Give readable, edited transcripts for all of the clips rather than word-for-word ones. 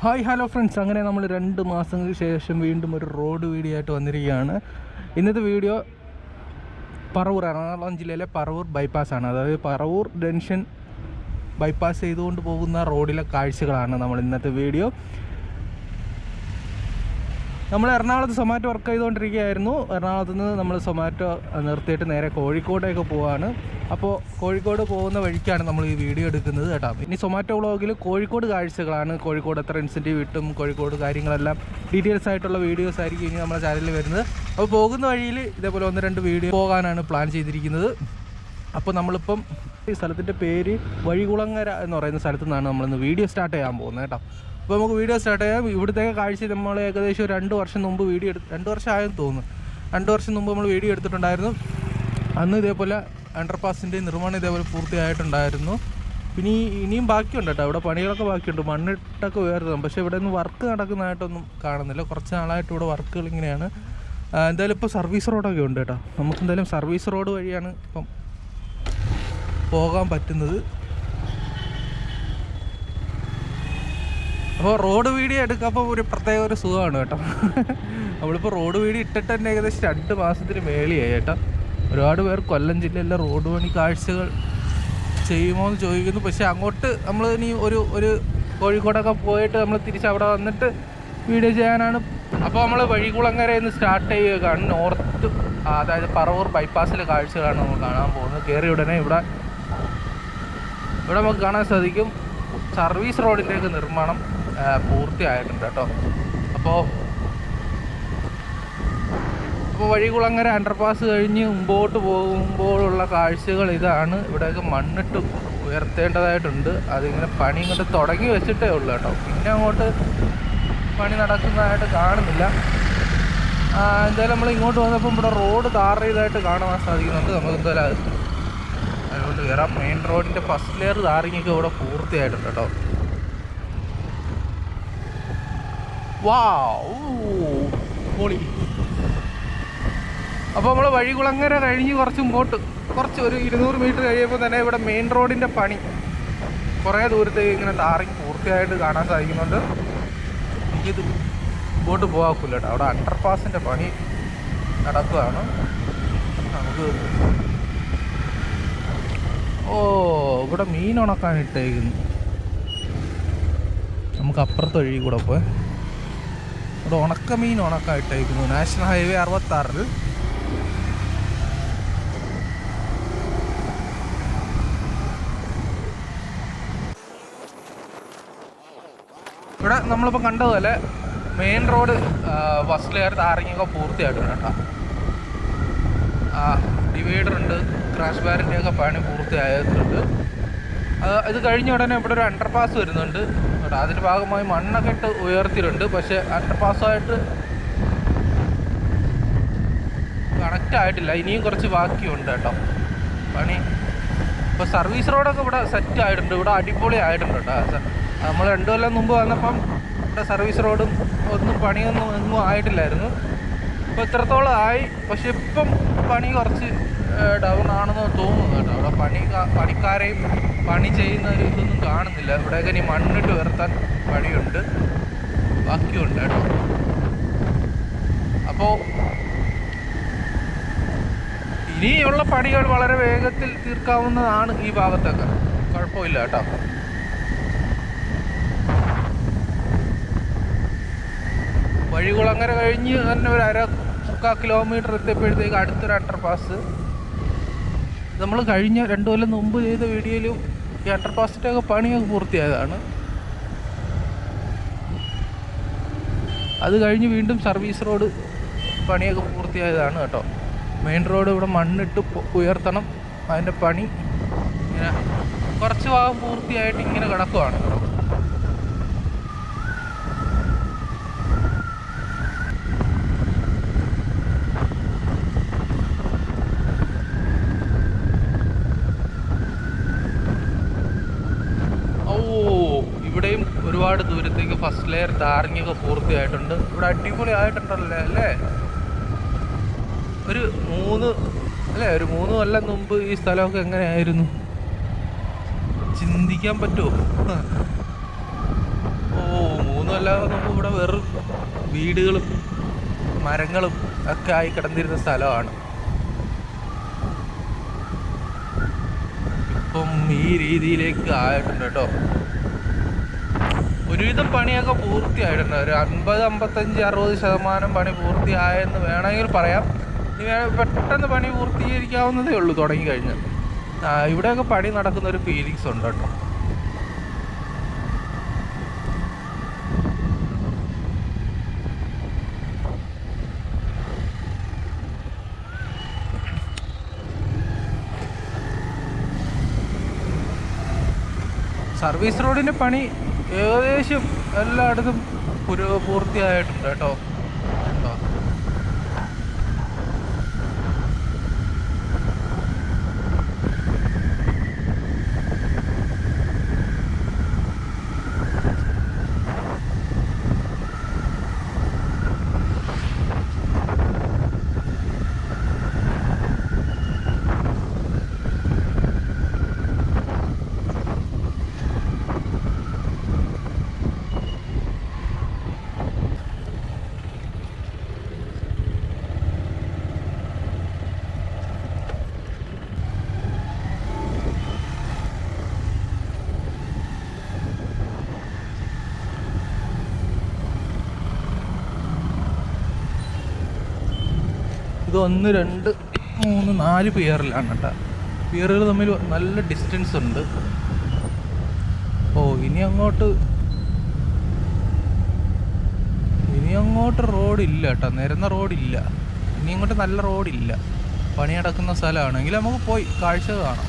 Hi hello friends, അങ്ങനെ നമ്മൾ 2 മാസങ്ങൾക്ക് ശേഷം വീണ്ടും ഒരു റോഡ് വീഡിയോ ആയിട്ട് വന്നിരിക്കുകയാണ്. ഇന്നത്തെ വീഡിയോ പറവൂർ, എറണാകുളം ജില്ലയിലെ പറവൂർ ബൈപ്പാസാണ്. അതായത് പറവൂർ ജംഗ്ഷൻ ബൈപ്പാസ് ചെയ്തുകൊണ്ട് പോകുന്ന റോഡിലെ കാഴ്ചകളാണ് നമ്മൾ ഇന്നത്തെ വീഡിയോ. നമ്മൾ എറണാകുളത്ത് സൊമാറ്റോ വർക്ക് ചെയ്തുകൊണ്ടിരിക്കുകയായിരുന്നു. എറണാകുളത്ത് നിന്ന് നമ്മൾ സൊമാറ്റോ നിർത്തിയിട്ട് നേരെ കോഴിക്കോട്ടേക്ക് പോവാണ്. അപ്പോൾ കോഴിക്കോട് പോകുന്ന വഴിക്കാണ് നമ്മൾ ഈ വീഡിയോ എടുക്കുന്നത് കേട്ടോ. ഇനി സൊമാറ്റോ വ്ളോഗിൽ കോഴിക്കോട് കാഴ്ചകളാണ്. കോഴിക്കോട് എത്ര ഇൻസെൻറ്റീവ് കിട്ടും, കോഴിക്കോട് കാര്യങ്ങളെല്ലാം ഡീറ്റെയിൽസ് ആയിട്ടുള്ള വീഡിയോസ് ആയിരിക്കും ഇനി നമ്മുടെ ചാനലിൽ വരുന്നത്. അപ്പോൾ പോകുന്ന വഴിയിൽ ഇതേപോലെ 1-2 വീഡിയോ പോകാനാണ് പ്ലാൻ ചെയ്തിരിക്കുന്നത്. അപ്പോൾ നമ്മളിപ്പം ഈ സ്ഥലത്തിൻ്റെ പേര് വഴികുളങ്ങര എന്ന് പറയുന്ന സ്ഥലത്തു നിന്നാണ് നമ്മളിന്ന് വീഡിയോ സ്റ്റാർട്ട് ചെയ്യാൻ പോകുന്നത് കേട്ടോ. അപ്പോൾ നമുക്ക് വീഡിയോ സ്റ്റാർട്ട് ചെയ്യാം. ഇവിടുത്തെ കാഴ്ച നമ്മൾ ഏകദേശം 2 വർഷം മുമ്പ് വീഡിയോ 2 വർഷമായെന്ന് തോന്നുന്നു. 2 വർഷം മുമ്പ് നമ്മൾ വീഡിയോ എടുത്തിട്ടുണ്ടായിരുന്നു. അന്ന് ഇതേപോലെ അണ്ടർപാസിൻ്റെ നിർമ്മാണം ഇതേപോലെ പൂർത്തിയായിട്ടുണ്ടായിരുന്നു. പിന്നെ ഇനിയും ബാക്കിയുണ്ട് കേട്ടോ. ഇവിടെ പണികളൊക്കെ ബാക്കിയുണ്ട്, മണ്ണിട്ടൊക്കെ ഉയർത്തും. പക്ഷേ ഇവിടെ നിന്ന് വർക്ക് നടക്കുന്നതായിട്ടൊന്നും കാണുന്നില്ല. കുറച്ച് നാളായിട്ട് ഇവിടെ വർക്കുകൾ ഇങ്ങനെയാണ്. എന്തായാലും ഇപ്പോൾ സർവീസ് റോഡൊക്കെ ഉണ്ട് കേട്ടോ. നമുക്ക് എന്തായാലും സർവീസ് റോഡ് വഴിയാണ് ഇപ്പം പോകാൻ പറ്റുന്നത്. അപ്പോൾ റോഡ് വീഡിയോ എടുക്കുമ്പോൾ ഒരു പ്രത്യേക ഒരു സുഖമാണ് കേട്ടോ. നമ്മളിപ്പോൾ റോഡ് വീഡിയോ ഇട്ടിട്ട് തന്നെ ഏകദേശം 2 മാസത്തിന് മേളിയായി കേട്ടോ. ഒരുപാട് പേർ കൊല്ലം ജില്ലയിലെ റോഡ് പണി കാഴ്ചകൾ ചെയ്യുമോ എന്ന് ചോദിക്കുന്നു. പക്ഷേ അങ്ങോട്ട് നമ്മൾ ഇനി ഒരു കോഴിക്കോടൊക്കെ പോയിട്ട് നമ്മൾ തിരിച്ചവിടെ വന്നിട്ട് വീഡിയോ ചെയ്യാനാണ്. അപ്പോൾ നമ്മൾ വഴികുളങ്ങരയിൽ നിന്ന് സ്റ്റാർട്ട് ചെയ്യുകയാണ്. നോർത്ത്, അതായത് പറവൂർ ബൈപ്പാസിലെ കാഴ്ചകളാണ് നമ്മൾ കാണാൻ പോകുന്നത്. കയറി ഉടനെ ഇവിടെ നമുക്ക് കാണാൻ സാധിക്കും സർവീസ് റോഡിൻ്റെയൊക്കെ നിർമ്മാണം പൂർത്തിയായിട്ടുണ്ട് കേട്ടോ. അപ്പോൾ വഴികുളങ്ങര അണ്ടർപാസ് കഴിഞ്ഞ് മുമ്പോട്ട് പോകുമ്പോഴുള്ള കാഴ്ചകൾ ഇതാണ്. ഇവിടെയൊക്കെ മണ്ണിട്ട് ഉയർത്തേണ്ടതായിട്ടുണ്ട്. അതിങ്ങനെ പണി ഇങ്ങോട്ട് തുടങ്ങി വെച്ചിട്ടേ ഉള്ളൂ കേട്ടോ. പിന്നെ അങ്ങോട്ട് പണി നടക്കുന്നതായിട്ട് കാണുന്നില്ല. എന്തായാലും നമ്മൾ ഇങ്ങോട്ട് വന്നപ്പോൾ ഇവിടെ റോഡ് ടാർ ചെയ്തതായിട്ട് കാണാൻ സാധിക്കുന്നുണ്ട്. നമുക്ക് എന്തായാലും അതുകൊണ്ട് കയറാം. മെയിൻ റോഡിൻ്റെ ഫസ്റ്റ് ലെയർ ടാറിങ്ങൊക്കെ ഇവിടെ പൂർത്തിയായിട്ടുണ്ട് കേട്ടോ. പൊളി. അപ്പോൾ നമ്മൾ വഴികുളങ്ങര കഴിഞ്ഞ് കുറച്ച് ഒരു 200 മീറ്റർ കഴിയുമ്പോൾ തന്നെ ഇവിടെ മെയിൻ റോഡിൻ്റെ പണി കുറേ ദൂരത്തേക്ക് ഇങ്ങനെ ടാറിങ് പൂർത്തിയായിട്ട് കാണാൻ സാധിക്കുന്നുണ്ട്. എനിക്കിത് ഇങ്ങോട്ട് പോകാക്കില്ല കേട്ടോ. അവിടെ അണ്ടർപാസിൻ്റെ പണി നടക്കുകയാണ്. നമുക്ക് ഇവിടെ മീൻ ഉണക്കാൻ ഇട്ടേക്കുന്നു. നമുക്ക് അപ്പുറത്ത് വഴി കൂടെ പോയി ഇവിടെ ഉണക്കമീൻ ഉണക്കാൻ ഇട്ടേക്കുന്നു. നാഷണൽ ഹൈവേ 66 ഇവിടെ നമ്മളിപ്പോൾ കണ്ടതുപോലെ മെയിൻ റോഡ് ഫസ്റ്റ് ലെയർ ടാറിങ്ങൊക്കെ പൂർത്തിയായിട്ടുണ്ട് കേട്ടോ. ഡിവൈഡറുണ്ട്, ക്രാഷ് ബാരിൻ്റെയൊക്കെ പണി പൂർത്തിയായിട്ടുണ്ട്. ഇത് കഴിഞ്ഞ ഉടനെ ഇവിടെ ഒരു അണ്ടർപാസ് വരുന്നുണ്ട് കേട്ടോ. അതിൻ്റെ ഭാഗമായി മണ്ണൊക്കെ ഇട്ട് ഉയർത്തിയിട്ടുണ്ട്. പക്ഷേ അണ്ടർപാസ്സായിട്ട് കണക്റ്റ് ആയിട്ടില്ല. ഇനിയും കുറച്ച് ബാക്കിയുണ്ട് കേട്ടോ പണി. ഇപ്പോൾ സർവീസ് റോഡൊക്കെ ഇവിടെ സെറ്റ് ആയിട്ടുണ്ട്. ഇവിടെ അടിപൊളി ആയിട്ടുണ്ട് കേട്ടോ. നമ്മൾ 2 കൊല്ലം മുമ്പ് വന്നപ്പം ഇവിടെ സർവീസ് റോഡും ഒന്നും ആയിട്ടില്ലായിരുന്നു. ഇപ്പോൾ ഇത്രത്തോളം ആയി. പക്ഷെ ഇപ്പം പണി കുറച്ച് ഡൗൺ ആണെന്ന് തോന്നുന്നു കേട്ടോ. അവിടെ പണിക്കാരെയും പണി ചെയ്യുന്ന ഒരു ഇതൊന്നും കാണുന്നില്ല. ഇവിടെയൊക്കെ ഇനി മണ്ണിട്ട് ഉയർത്താൻ പണിയുണ്ട്, ബാക്കിയുണ്ട് കേട്ടോ. അപ്പോൾ ഇനിയുള്ള പണികൾ വളരെ വേഗത്തിൽ തീർക്കാവുന്നതാണ് ഈ ഭാഗത്തൊക്കെ, കുഴപ്പമില്ല കേട്ടോ. വഴികുളങ്ങര കഴിഞ്ഞ് തന്നെ ഒരു 1/4 കിലോമീറ്റർ എത്തിയപ്പോഴത്തേക്ക് അടുത്തൊരു അണ്ടർപാസ്. നമ്മൾ കഴിഞ്ഞ 2 കൊല്ലം മുമ്പ് ചെയ്ത വീഡിയോയിലും ഈ അണ്ടർപാസിൻ്റെ ഒക്കെ പണിയൊക്കെ പൂർത്തിയായതാണ്. അത് കഴിഞ്ഞ് വീണ്ടും സർവീസ് റോഡ് പണിയൊക്കെ പൂർത്തിയായതാണ് കേട്ടോ. മെയിൻ റോഡ് ഇവിടെ മണ്ണിട്ട് ഉയർത്തണം. അതിൻ്റെ പണി ഇങ്ങനെ കുറച്ച് ഭാഗം പൂർത്തിയായിട്ട് ഇങ്ങനെ കിടക്കുവാണ് കേട്ടോ. ഇവിടെയും ഒരുപാട് ദൂരത്തേക്ക് ഫസ്റ്റ് ലെയർ ടാറിങ്ങൊക്കെ പൂർത്തിയായിട്ടുണ്ട്. ഇവിടെ അടിപൊളി ആയിട്ടുണ്ടല്ലേ അല്ലേ. ഒരു 3 കൊല്ലം മുമ്പ് ഈ സ്ഥലമൊക്കെ എങ്ങനെയായിരുന്നു ചിന്തിക്കാൻ പറ്റുമോ? 3 അല്ലാതെ നമുക്ക് ഇവിടെ വെറും വീടുകളും മരങ്ങളും ഒക്കെ ആയി കിടന്നിരുന്ന സ്ഥലമാണ്. ഇപ്പം ഈ രീതിയിലേക്ക് ആയിട്ടുണ്ട് കേട്ടോ. ഒരുവിധം പണിയൊക്കെ പൂർത്തിയായിട്ടുണ്ട്. ഒരു 50, 55, 60% പണി പൂർത്തിയായെന്ന് വേണമെങ്കിൽ പറയാം. ഇനി പെട്ടെന്ന് പണി പൂർത്തീകരിക്കാവുന്നതേ ഉള്ളൂ തുടങ്ങിക്കഴിഞ്ഞാൽ. ഇവിടെയൊക്കെ പണി നടക്കുന്ന ഒരു ഫീലിങ്സ് ഉണ്ട് കേട്ടോ. സർവീസ് റോഡിൻ്റെ പണി ഏകദേശം എല്ലായിടത്തും പൂർത്തിയായിട്ടുണ്ട് കേട്ടോ. ഇത് 1, 2, 3, 4 പിയറിലാണ് കേട്ടോ. പിയറുകൾ തമ്മിൽ നല്ല ഡിസ്റ്റൻസ് ഉണ്ട്. ഇനി അങ്ങോട്ട് റോഡില്ല കേട്ടോ. നിരന്ന റോഡില്ല. ഇനി അങ്ങോട്ട് നല്ല റോഡില്ല. പണി നടക്കുന്ന സ്ഥലമാണെങ്കിൽ നമുക്ക് പോയി കാഴ്ച കാണാം.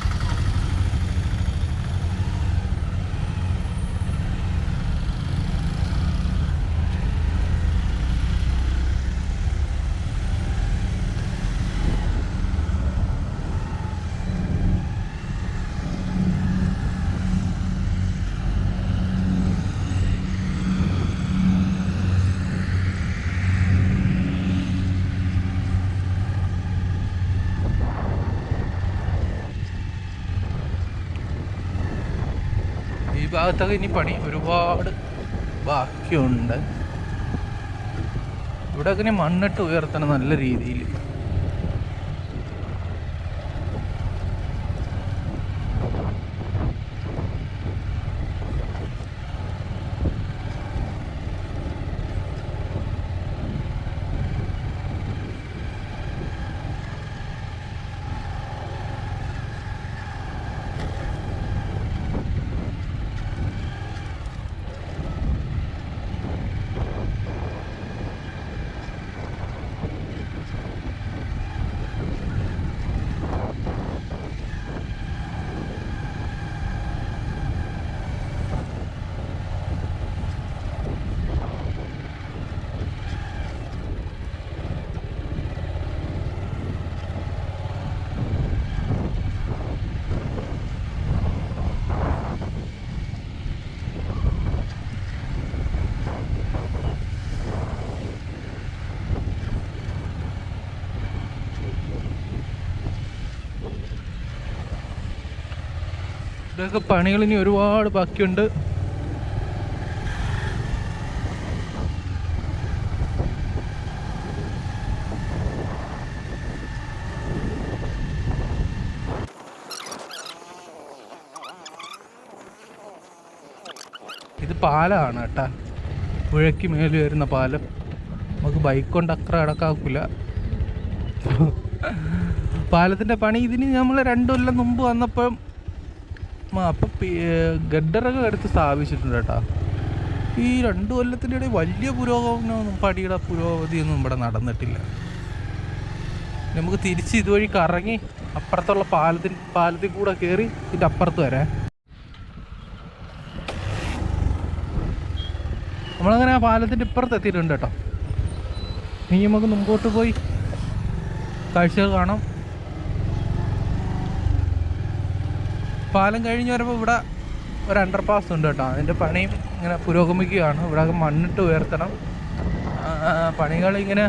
ഈ ഭാഗത്തൊക്കെ ഇനി പണി ഒരുപാട് ബാക്കിയുണ്ട്. ഇവിടെയൊക്കെ ഇനി മണ്ണിട്ട് ഉയർത്തണം നല്ല രീതിയിൽ. ഇവിടെയൊക്കെ പണികൾ ഇനി ഒരുപാട് ബാക്കിയുണ്ട്. ഇത് പാലമാണ് കേട്ടാ. പുഴയ്ക്ക് മേലെ വരുന്ന പാലം. നമുക്ക് ബൈക്ക് കൊണ്ട് അത്ര അടക്കാക്കില്ല. പാലത്തിൻ്റെ പണി ഇതിന് നമ്മൾ 2 കൊല്ലം മുമ്പ് വന്നപ്പം അപ്പം ഗഡറൊക്കെ എടുത്ത് സ്ഥാപിച്ചിട്ടുണ്ട് കേട്ടോ. ഈ 2 കൊല്ലത്തിൻ്റെ ഇടയിൽ വലിയ പുരോഗമനമൊന്നും പണിയുടെ പുരോഗതിയൊന്നും ഇവിടെ നടന്നിട്ടില്ല. നമുക്ക് തിരിച്ച് ഇതുവഴി കറങ്ങി അപ്പുറത്തുള്ള പാലത്തിൽ കൂടെ കയറി ഇതിൻ്റെ അപ്പുറത്ത് വരാം. നമ്മളങ്ങനെ ആ പാലത്തിൻ്റെ ഇപ്പുറത്ത് എത്തിയിട്ടുണ്ട് കേട്ടോ. ഇനി നമുക്ക് മുമ്പോട്ട് പോയി കാഴ്ചകൾ കാണാം. പാലം കഴിഞ്ഞ് വരുമ്പോൾ ഇവിടെ ഒരു അണ്ടർപാസ് ഉണ്ട് കേട്ടോ. അതിൻ്റെ പണിയും ഇങ്ങനെ പുരോഗമിക്കുകയാണ്. ഇവിടെ മണ്ണിട്ട് ഉയർത്തണം. പണികളിങ്ങനെ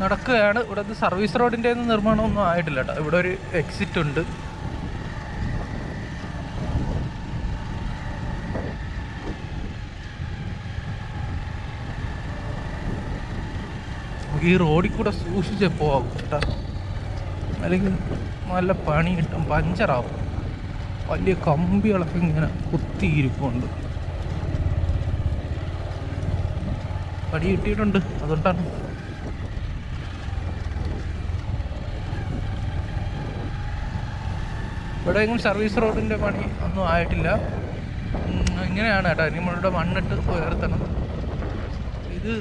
നടക്കുകയാണ്. ഇവിടുത്തെ സർവീസ് റോഡിൻ്റെ ഒന്നും നിർമ്മാണമൊന്നും ആയിട്ടില്ല കേട്ടോ. ഇവിടെ ഒരു എക്സിറ്റ് ഉണ്ട്. ഈ റോഡിൽ കൂടെ സൂക്ഷിച്ച് പോവാം കേട്ടോ, അല്ലെങ്കിൽ നല്ല പണി കിട്ടും, പഞ്ചറാവും. വലിയ കമ്പികളൊക്കെ ഇങ്ങനെ കുത്തിയിരിപ്പുണ്ട്. പടി കിട്ടിയിട്ടുണ്ട്, അതുകൊണ്ടാണ്. ഇവിടെ എങ്കിലും സർവീസ് റോഡിൻ്റെ പണി ഒന്നും ആയിട്ടില്ല. ഇങ്ങനെയാണ് കേട്ടോ, നമ്മളിവിടെ മണ്ണിട്ട് ഉയർത്തണം. ഇത്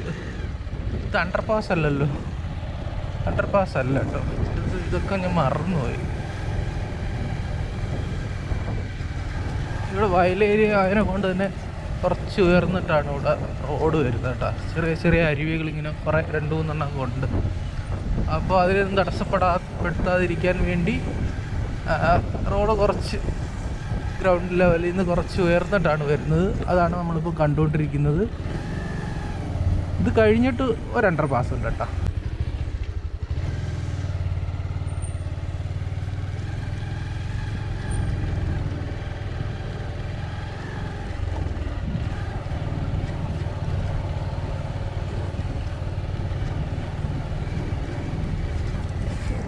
അണ്ടർപാസ് അല്ലല്ലോ, അണ്ടർപാസ് അല്ല കേട്ടോ, ഇതൊക്കെ ഞാൻ മറന്നുപോയി. ഇവിടെ വയലേരിയ അതിനെ കൊണ്ട് തന്നെ കുറച്ച് ഉയർന്നിട്ടാണ് ഇവിടെ റോഡ് വരുന്നത് കേട്ടോ. ചെറിയ ചെറിയ അരുവികൾ ഇങ്ങനെ കുറേ 2-3 എണ്ണം ഉണ്ട്. അപ്പോൾ അതിലൊന്നും തടസ്സപ്പെടുത്താതിരിക്കാൻ വേണ്ടി റോഡ് കുറച്ച് ഗ്രൗണ്ട് ലെവലിൽ നിന്ന് കുറച്ച് ഉയർന്നിട്ടാണ് വരുന്നത്. അതാണ് നമ്മളിപ്പോൾ കണ്ടുകൊണ്ടിരിക്കുന്നത്. ഇത് കഴിഞ്ഞിട്ട് ഒരു അണ്ടർപാസ് ഉണ്ട് കേട്ടോ.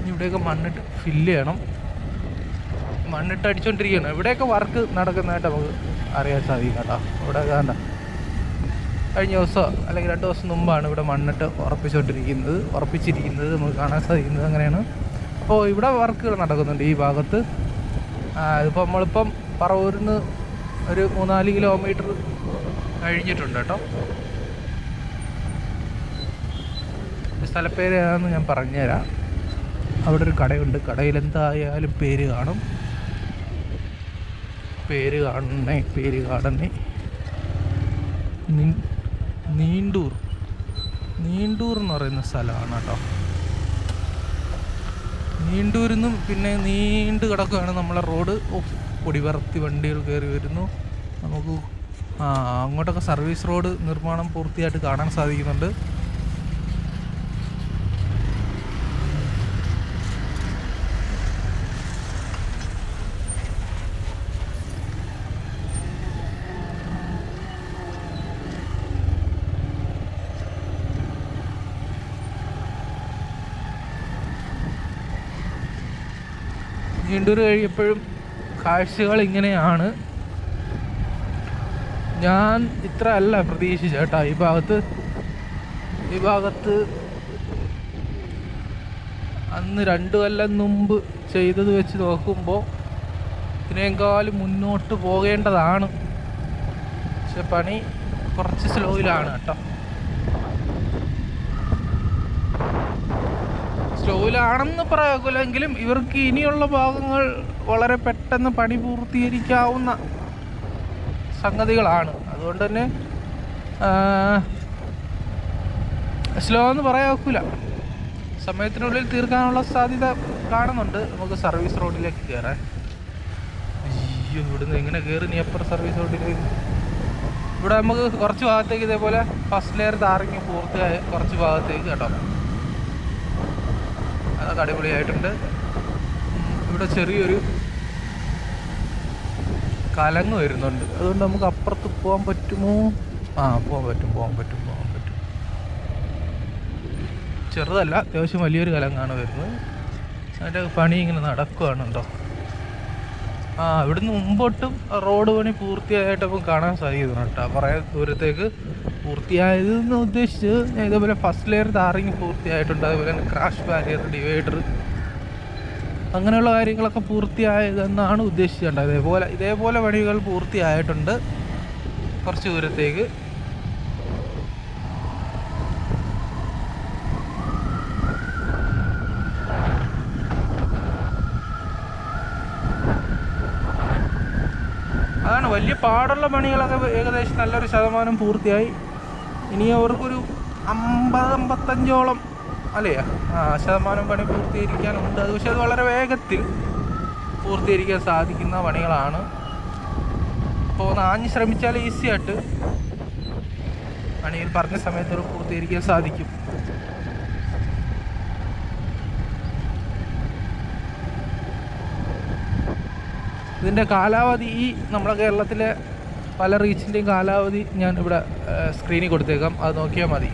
ഇവിടെയൊക്കെ മണ്ണിട്ട് ഫില്ല് ചെയ്യണം, മണ്ണിട്ട് അടിച്ചുകൊണ്ടിരിക്കുകയാണ്. ഇവിടെയൊക്കെ വർക്ക് നടക്കുന്നതായിട്ട് നമുക്ക് അറിയാൻ സാധിക്കും കേട്ടോ. ഇവിടെ വേണ്ട, കഴിഞ്ഞ ദിവസം അല്ലെങ്കിൽ 2 ദിവസം മുമ്പാണ് ഇവിടെ മണ്ണിട്ട് ഉറപ്പിച്ചിരിക്കുന്നത് നമുക്ക് കാണാൻ സാധിക്കുന്നത്. അങ്ങനെയാണ്. അപ്പോൾ ഇവിടെ വർക്കുകൾ നടക്കുന്നുണ്ട് ഈ ഭാഗത്ത്. ഇതിപ്പോൾ നമ്മളിപ്പം പറവൂരിൽ നിന്ന് ഒരു 3-4 കിലോമീറ്റർ കഴിഞ്ഞിട്ടുണ്ട് കേട്ടോ. സ്ഥലപ്പേര് ഏതാണെന്ന് ഞാൻ പറഞ്ഞുതരാം. അവിടെ ഒരു കടയുണ്ട്, കടയിൽ എന്തായാലും പേര് കാണും. പേര് കാണണേ നീണ്ടൂർ എന്ന് പറയുന്ന സ്ഥലമാണ് കേട്ടോ. നീണ്ടൂരിൽ നിന്നും പിന്നെ നീണ്ടു കിടക്കുകയാണ് നമ്മളെ റോഡ്. പൊടിപറത്തി വണ്ടികൾ കയറി വരുന്നു. നമുക്ക് അങ്ങോട്ടൊക്കെ സർവീസ് റോഡ് നിർമ്മാണം പൂർത്തിയായിട്ട് കാണാൻ സാധിക്കുന്നുണ്ട്. നീണ്ടൂർ കഴിയപ്പോഴും കാഴ്ചകൾ ഇങ്ങനെയാണ്. ഞാൻ ഇത്ര അല്ല പ്രതീക്ഷിച്ച കേട്ടോ. ഈ ഭാഗത്ത് അന്ന് 2 കൊല്ലം മുമ്പ് ചെയ്തത് വെച്ച് നോക്കുമ്പോൾ ഇതിനേക്കാളും മുന്നോട്ട് പോകേണ്ടതാണ്. പക്ഷെ പണി കുറച്ച് സ്ലോയിലാണ് കേട്ടോ. സ്ലോയിലാണെന്ന് പറയാമെങ്കിലും ഇവർക്ക് ഇനിയുള്ള ഭാഗങ്ങൾ വളരെ പെട്ടെന്ന് പണി പൂർത്തീകരിക്കാവുന്ന സംഗതികളാണ്. അതുകൊണ്ട് തന്നെ സ്ലോ എന്ന് പറയാൻ സമയത്തിനുള്ളിൽ തീർക്കാനുള്ള സാധ്യത കാണുന്നുണ്ട്. നമുക്ക് സർവീസ് റോഡിലേക്ക് കയറാൻ. അയ്യോ, ഇവിടുന്ന് എങ്ങനെ കയറി നീ അപ്പുറം സർവീസ് റോഡിലേക്ക്? ഇവിടെ നമുക്ക് കുറച്ച് ഭാഗത്തേക്ക് ഇതേപോലെ ഫസ്റ്റ് ലെയർ താറിങ് പൂർത്തിയായ കുറച്ച് ഭാഗത്തേക്ക് കേട്ടോ. അതൊക്കെ അടിപൊളിയായിട്ടുണ്ട്. ഇവിടെ ചെറിയൊരു കലങ്ങ് വരുന്നുണ്ട്. അതുകൊണ്ട് നമുക്ക് അപ്പുറത്ത് പോകാൻ പറ്റുമോ? പോകാൻ പറ്റും. ചെറുതല്ല, അത്യാവശ്യം വലിയൊരു കലങ്ങാണ് വരുന്നത്. അതിൻ്റെ പണി ഇങ്ങനെ നടക്കുകയാണുണ്ടോ. ഇവിടുന്ന് മുമ്പോട്ടും റോഡ് പണി പൂർത്തിയായിട്ട് നമുക്ക് കാണാൻ സാധിക്കുന്നു കേട്ടോ. കുറേ ദൂരത്തേക്ക് പൂർത്തിയായതെന്ന് ഉദ്ദേശിച്ച് ഞാൻ ഇതേപോലെ ഫസ്റ്റ് ലെയർ താറിങ് പൂർത്തിയായിട്ടുണ്ട്. അതുപോലെ തന്നെ ക്രാഷ് ബാരിയർ, ഡിവൈഡർ, അങ്ങനെയുള്ള കാര്യങ്ങളൊക്കെ പൂർത്തിയായതെന്നാണ് ഉദ്ദേശിച്ചിട്ടുള്ളത്. ഇതേപോലെ പണികൾ പൂർത്തിയായിട്ടുണ്ട് കുറച്ച് ദൂരത്തേക്ക്. അതാണ് വലിയ പാടുള്ള പണികളൊക്കെ ഏകദേശം നല്ലൊരു ശതമാനം പൂർത്തിയായി. ഇനി അവർക്കൊരു 50-55ഓളം ശതമാനം പണി പൂർത്തീകരിക്കാനുണ്ട്. അത് പക്ഷേ അത് വളരെ വേഗത്തിൽ പൂർത്തീകരിക്കാൻ സാധിക്കുന്ന പണികളാണ്. അപ്പോൾ ആഞ്ഞ് ശ്രമിച്ചാൽ ഈസിയായിട്ട് പണിയിൽ പറഞ്ഞ സമയത്ത് പൂർത്തീകരിക്കാൻ സാധിക്കും. ഇതിൻ്റെ കാലാവധി നമ്മുടെ പല റീച്ചിൻ്റെയും കാലാവധി ഞാൻ ഇവിടെ സ്ക്രീനിൽ കൊടുത്തേക്കാം, അത് നോക്കിയാൽ മതി.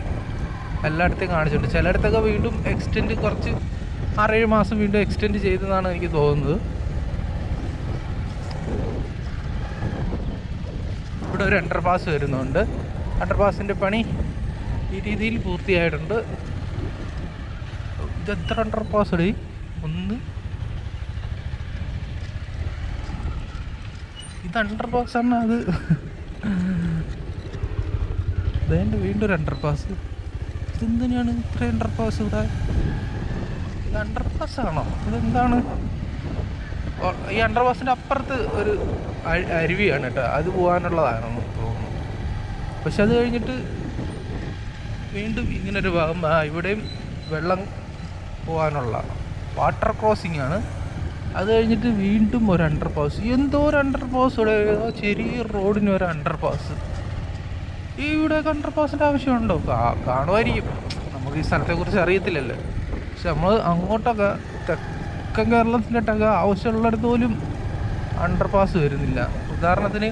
എല്ലായിടത്തേയും കാണിച്ചിട്ടുണ്ട്. ചിലയിടത്തൊക്കെ വീണ്ടും എക്സ്റ്റെൻഡ് കുറച്ച് 6-7 മാസം വീണ്ടും എക്സ്റ്റെൻഡ് ചെയ്തതാണ് എനിക്ക് തോന്നുന്നത്. ഇവിടെ ഒരു അണ്ടർപാസ് വരുന്നുണ്ട്. അണ്ടർപാസിൻ്റെ പണി ഈ രീതിയിൽ പൂർത്തിയായിട്ടുണ്ട്. ഇതെത്ര അണ്ടർപാസ് ഇടേ? ഇത് അണ്ടർപാസ് ആണ്. അത് ഇതേൻ്റെ വീണ്ടും ഒരു അണ്ടർപാസ്. ഇതെന്തിനാണ് ഇത്ര അണ്ടർപാസ് ഇവിടെ? ഇത് അണ്ടർപാസ് ആണോ? ഇതെന്താണ്? ഈ അണ്ടർപാസിൻ്റെ അപ്പുറത്ത് ഒരു അരുവിയാണ് കേട്ടോ, അത് പോകാനുള്ളതാണെന്ന് തോന്നുന്നു. പക്ഷെ അത് കഴിഞ്ഞിട്ട് വീണ്ടും ഇങ്ങനൊരു ഭാഗം, ഇവിടെയും വെള്ളം പോകാനുള്ള വാട്ടർ ക്രോസിംഗ് ആണ്. അത് കഴിഞ്ഞിട്ട് വീണ്ടും ഒരു അണ്ടർപാസ്. എന്തോ ഒരു അണ്ടർപാസ് ഇവിടെ, ചെറിയ റോഡിന് ഒരു അണ്ടർപാസ്. ഇവിടെയൊക്കെ അണ്ടർപാസിൻ്റെ ആവശ്യമുണ്ടോ? കാണുമായിരിക്കും, നമുക്ക് ഈ സ്ഥലത്തെക്കുറിച്ച് അറിയത്തില്ലല്ലോ. പക്ഷെ നമ്മൾ അങ്ങോട്ടൊക്കെ തെക്കൻ കേരളത്തിലോട്ടൊക്കെ ആവശ്യമുള്ളിടത്ത് പോലും അണ്ടർപാസ് വരുന്നില്ല. ഉദാഹരണത്തിന്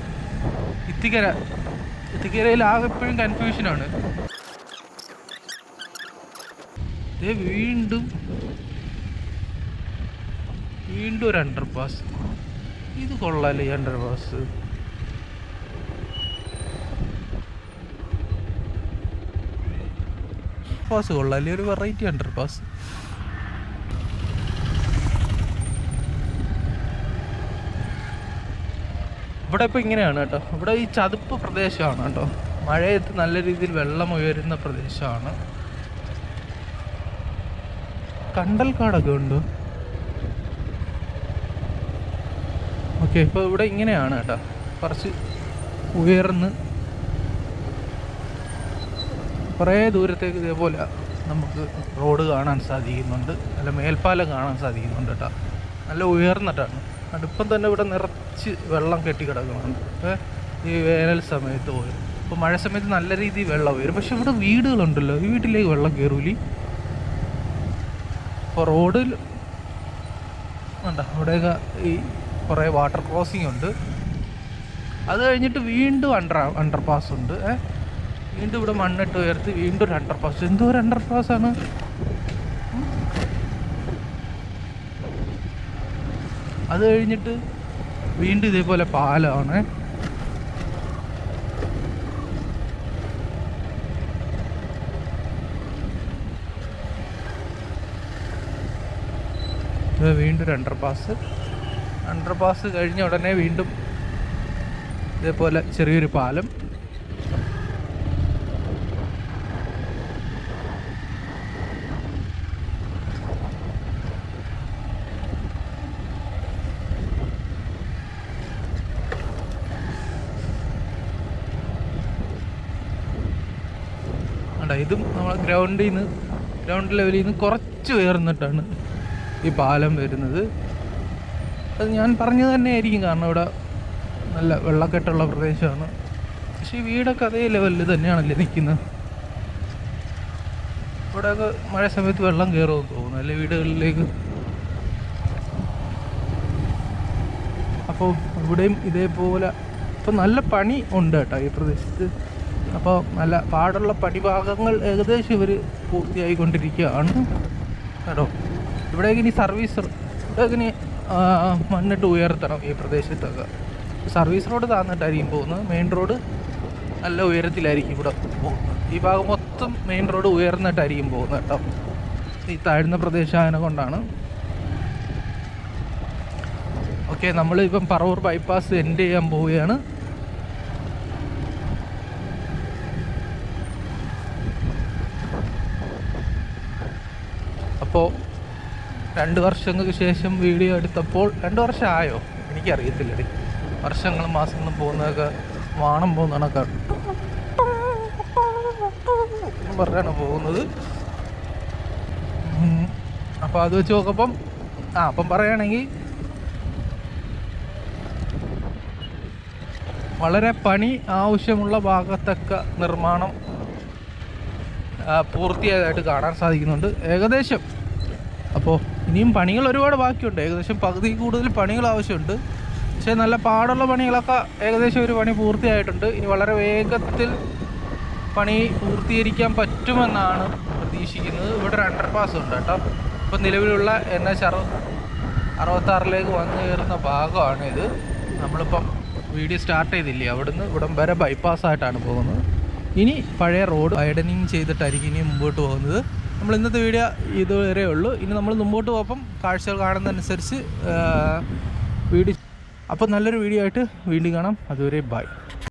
ഇത്തിക്കരയിൽ ആകെ എപ്പോഴും കൺഫ്യൂഷനാണ്. വീണ്ടും ഒരു അണ്ടർപാസ്. ഇത് കൊള്ളാല്ലേ ഈ അണ്ടർപാസ്? പാസ് കൊള്ളാല്ലേ, ഒരു വെറൈറ്റി അണ്ടർപാസ്. ഇവിടെ ഇപ്പോൾ ഇങ്ങനെയാണ് കേട്ടോ. ഇവിടെ ഈ ചതുപ്പ് പ്രദേശമാണ് കേട്ടോ. മഴയത്ത് നല്ല രീതിയിൽ വെള്ളം ഉയരുന്ന പ്രദേശമാണ്. കണ്ടൽക്കാടൊക്കെ ഉണ്ട്. ഓക്കെ, ഇപ്പോൾ ഇവിടെ ഇങ്ങനെയാണ് കേട്ടോ. കുറച്ച് ഉയർന്ന് കുറേ ദൂരത്തേക്ക് ഇതേപോലെ നമുക്ക് റോഡ് കാണാൻ സാധിക്കുന്നുണ്ട്, അല്ല മേൽപ്പാലം കാണാൻ സാധിക്കുന്നുണ്ട് കേട്ടോ. നല്ല ഉയർന്നിട്ടാണ്. അടുപ്പം തന്നെ ഇവിടെ നിറച്ച് വെള്ളം കെട്ടിക്കിടക്കുന്നുണ്ട്. ഈ വേനൽ സമയത്ത് പോയി, ഇപ്പോൾ മഴ സമയത്ത് നല്ല രീതിയിൽ വെള്ളം ഉയരും. പക്ഷെ ഇവിടെ വീടുകളുണ്ടല്ലോ, ഈ വീട്ടിലേക്ക് വെള്ളം കയറൂലി. ഇപ്പോൾ റോഡിൽ ഉണ്ടോ, ഇവിടെയൊക്കെ ഈ കുറേ വാട്ടർ ക്രോസിംഗ് ഉണ്ട്. അത് കഴിഞ്ഞിട്ട് വീണ്ടും അണ്ടർപാസ് ഉണ്ട്. വീണ്ടും ഇവിടെ മണ്ണിട്ട് ഉയർത്തി വീണ്ടും ഒരു അണ്ടർപാസ്. എന്തോ ഒരു അണ്ടർപാസ്സാണ്. അത് കഴിഞ്ഞിട്ട് വീണ്ടും ഇതേപോലെ പാലമാണ്. വീണ്ടും ഒരു അണ്ടർപാസ് കഴിഞ്ഞ ഉടനെ വീണ്ടും ഇതേപോലെ ചെറിയൊരു പാലം. ഇതും നമ്മൾ ഗ്രൗണ്ട് ലെവലിൽ നിന്ന് കുറച്ച് ഉയർന്നിട്ടാണ് ഈ പാലം വരുന്നത്. അത് ഞാൻ പറഞ്ഞത് തന്നെ ആയിരിക്കും, കാരണം ഇവിടെ നല്ല വെള്ളക്കെട്ടുള്ള പ്രദേശമാണ്. പക്ഷേ ഈ വീടൊക്കെ അതേ ലെവലിൽ തന്നെയാണല്ലേ നിൽക്കുന്നത്. ഇവിടെയൊക്കെ മഴ സമയത്ത് വെള്ളം കയറുമെന്ന് തോന്നുന്നു അല്ലേ വീടുകളിലേക്ക്. അപ്പോൾ ഇവിടെയും ഇതേപോലെ ഇപ്പോൾ നല്ല പണി ഉണ്ട് കേട്ടോ ഈ പ്രദേശത്ത്. അപ്പോൾ നല്ല പാടുള്ള പടിഭാഗങ്ങൾ ഏകദേശം ഇവർ പൂർത്തിയായിക്കൊണ്ടിരിക്കുകയാണ് കേട്ടോ. ഇവിടേക്ക് ഇനി ഇവിടേക്ക് ഇനി മണ്ണിട്ട് ഉയർത്തണം ഈ പ്രദേശത്തൊക്കെ. സർവീസ് റോഡ് താന്നിട്ടായിരിക്കും പോകുന്നത്, മെയിൻ റോഡ് നല്ല ഉയരത്തിലായിരിക്കും ഇവിടെ പോകുന്നത്. ഈ ഭാഗം മൊത്തം മെയിൻ റോഡ് ഉയർന്നിട്ടായിരിക്കും പോകുന്നത് കേട്ടോ. ഈ താഴ്ന്ന പ്രദേശമായതിനെ കൊണ്ടാണ്. ഓക്കെ, നമ്മളിപ്പം പറവൂർ ബൈപ്പാസ് എൻഡ് ചെയ്യാൻ പോവുകയാണ്. അപ്പോൾ 2 വർഷങ്ങൾക്ക് ശേഷം വീഡിയോ എടുത്തപ്പോൾ, 2 വർഷം ആയോ എനിക്കറിയത്തില്ലടി, വർഷങ്ങളും മാസങ്ങളും പോകുന്നതൊക്കെ വാണം പോകുന്നതൊക്കെ പറഞ്ഞാണ് പോകുന്നത്. അപ്പോൾ അത് വെച്ച് നോക്കുമ്പം അപ്പം പറയുകയാണെങ്കിൽ വളരെ പണി ആവശ്യമുള്ള ഭാഗത്തൊക്കെ നിർമ്മാണം പൂർത്തിയായതായിട്ട് കാണാൻ സാധിക്കുന്നുണ്ട് ഏകദേശം. അപ്പോൾ ഇനിയും പണികൾ ഒരുപാട് ബാക്കിയുണ്ട്, ഏകദേശം പകുതി കൂടുതൽ പണികൾ ആവശ്യമുണ്ട്. പക്ഷേ നല്ല പാടുള്ള പണികളൊക്കെ ഏകദേശം ഒരു പണി പൂർത്തിയായിട്ടുണ്ട്. ഇനി വളരെ വേഗത്തിൽ പണി പൂർത്തീകരിക്കാൻ പറ്റുമെന്നാണ് പ്രതീക്ഷിക്കുന്നത്. ഇവിടെ ഒരു അണ്ടർപാസ് ഉണ്ട് കേട്ടോ. ഇപ്പം നിലവിലുള്ള NH 66 വന്നു കയറുന്ന ഭാഗമാണ് ഇത്. നമ്മളിപ്പം വീഡിയോ സ്റ്റാർട്ട് ചെയ്തില്ലേ, അവിടുന്ന് ഇവിടം വരെ ബൈപ്പാസ്സായിട്ടാണ് പോകുന്നത്. ഇനി പഴയ റോഡ് വൈഡനിങ് ചെയ്തിട്ടായിരിക്കും ഇനി മുമ്പോട്ട് പോകുന്നത്. നമ്മൾ ഇന്നത്തെ വീഡിയോ ഇതുവരെ ഉള്ളൂ. ഇനി നമ്മൾ മുമ്പോട്ട് പോകുമ്പം കാഴ്ചകൾ കാണുന്നതനുസരിച്ച് വീഡിയോ. അപ്പോൾ നല്ലൊരു വീഡിയോ ആയിട്ട് വീണ്ടും കാണാം. അതുവരെ ബൈ.